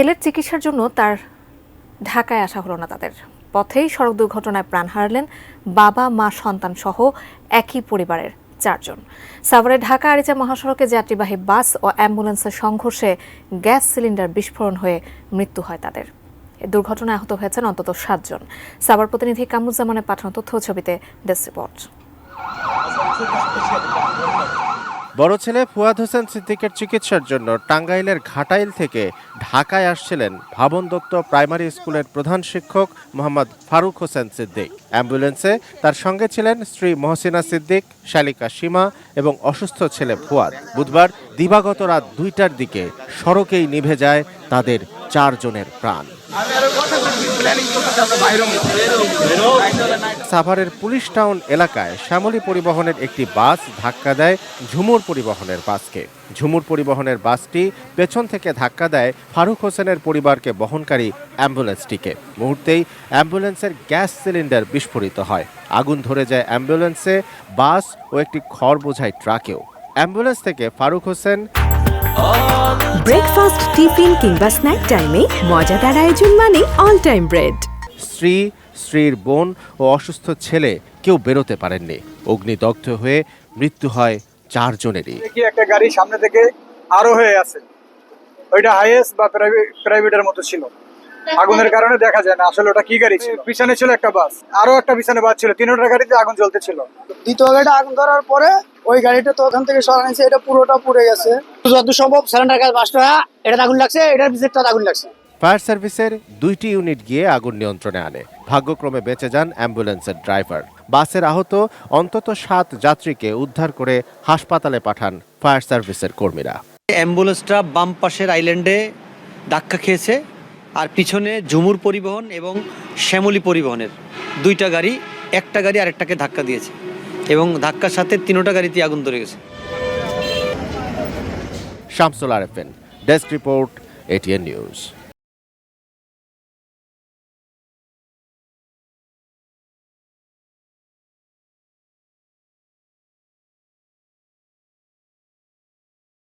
ছেলের চিকিৎসার জন্য তার ঢাকায় আসা হলো না তাদের। পথেই সড়ক দুর্ঘটনায় প্রাণ হারালেন বাবা মা সন্তান সহ একই পরিবারের 4 জন। সাভারের ঢাকা আরিচা মহাসড়কে যাত্রীবাহী বাস ও অ্যাম্বুলেন্সের সংঘর্ষে গ্যাস সিলিন্ডার বিস্ফোরণ হয়ে মৃত্যু হয় তাদের। দুর্ঘটনায় আহত হয়েছেন অন্তত 7 জন। সাভার প্রতিনিধি কামরুজ্জামানের পাঠানো তথ্য ছবিতে ডেস্ক রিপোর্ট। বড় ছেলে ফুয়াদ হোসেন সিদ্দিকের চিকিৎসার জন্য টাঙ্গাইলের ঘাটাইল থেকে ঢাকায় আসছিলেন ভাবন দত্ত প্রাইমারি স্কুলের প্রধান শিক্ষক মোহাম্মদ ফারুক হোসেন সিদ্দিক। অ্যাম্বুলেন্সে তার সঙ্গে ছিলেন স্ত্রী মহসিনা সিদ্দিক, শালিকা সীমা এবং অসুস্থ ছেলে ফুয়াদ। বুধবার দিবাগত রাত 2টার দিকে সড়কেই নিভে যায় তাদের 4 জনের প্রাণ। সাভারের পুলিশ টাউন এলাকায় শ্যামলী পরিবহনের একটি বাস ধাক্কা দেয় ঝুমুর পরিবহনের বাসকে। ঝুমুর পরিবহনের বাসটি পেছন থেকে ধাক্কা দেয় ফারুক হোসেনের পরিবারকে বহনকারী অ্যাম্বুলেন্সটিকে। মুহূর্তেই অ্যাম্বুলেন্সের গ্যাস সিলিন্ডার বিস্ফোরিত হয়। আগুন ধরে যায় অ্যাম্বুলেন্সে, বাস ও একটি খড় বোঝাই ট্রাকেও। অ্যাম্বুলেন্স থেকে ফারুক হোসেন ব্রেকফাস্ট, টিফিন কিংবা স্ন্যাক টাইমে মজাদার আয়োজন মানে অল টাইম ব্রেড। স্ত্রী, স্ত্রীর বোন ও অসুস্থ ছেলে কেউ বেরোতে পারেননি। অগ্নিদগ্ধ হয়ে মৃত্যু হয় 4 জনেরই। একটা গাড়ি সামনে থেকে আরো হয়ে আছে, ওইটা হাইয়েস্ট বা প্রাইভেটের মতো ছিল। আগুনের কারণে দেখা যায় না আসলে ওটা কি গাড়ি ছিল। পিছনে ছিল একটা বাস, আরো একটা পিছনে বাস ছিল। 3টা গাড়িতে আগুন জ্বলতেছিল। দ্বিতীয় গাড়িটা আগুন ধরার পরে ওই গাড়িটা তো ওখান থেকে সরানো, এটা পুরোটা পুড়ে গেছে। যত সম্ভব সিলিন্ডার গ্যাস বাস্ট হয়ে এটা আগুন লাগছে, এটার ভিতরটা আগুন লাগছে। ফায়ার সার্ভিসের 2টি ইউনিট গিয়ে আগুন নিয়ন্ত্রণে আনে। ভাগ্যক্রমে বেঁচে যান অ্যাম্বুলেন্সের ড্রাইভার। বাসের আহত অন্তত 7 যাত্রীকে উদ্ধার করে হাসপাতালে পাঠান ফায়ার সার্ভিসের কর্মীরা। অ্যাম্বুলেন্সটা বাম পাশের আইল্যান্ডে ধাক্কা খেয়েছে, আর পিছনে ঝুমুর পরিবহন এবং শ্যামলী পরিবহনের 2টা গাড়ি, একটা গাড়ি আরেকটাকে ধাক্কা দিয়েছে এবং ধাক্কার সাথে 3টা গাড়িতে আগুন ধরে গেছে। Shamsul Arefin, desk report, ATN news.